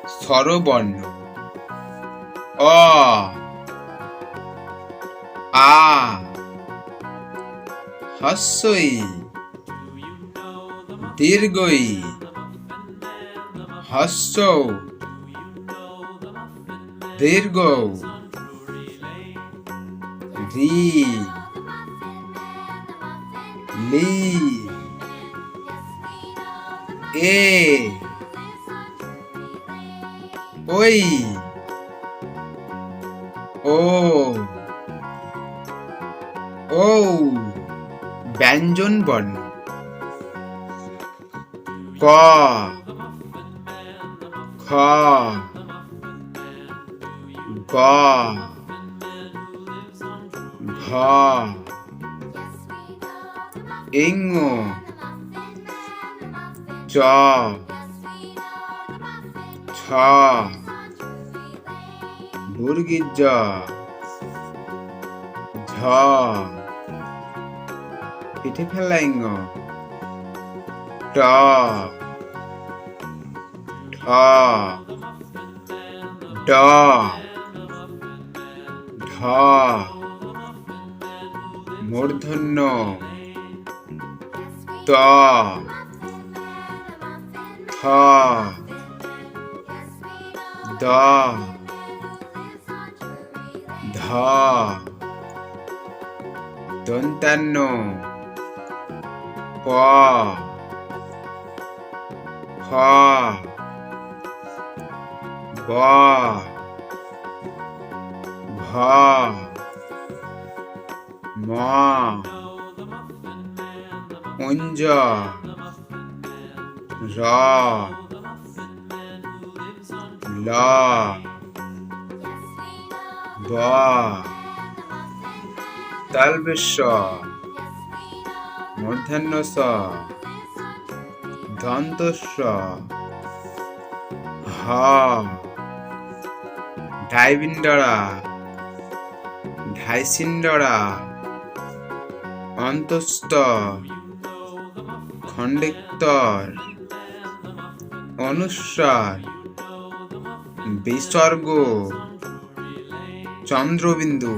স্বরবর্ণ অ আ হস্যই দীর্ঘই হস্য দীর্ঘ রি লি এ ওই ও ও ব্যঞ্জন বর্ণ ক খ গ ঘ ইং চ ছ মুরগির জ ঝ পিঠে ফেলা ইং ট ঠ ড ঢ মূর্ধন্য ত থ দ ধ দন্তান্ন প ফ ব ভ ম উঞ্জ র ল ব তালবেশ মূর্ধন্য স দন্তস্ব হ ঢাইবিন্দরা ঢাইসিন্দরা অন্তস্থ খণ্ডিক্তর অনুস্বার বিসর্গ চন্দ্রবিন্দু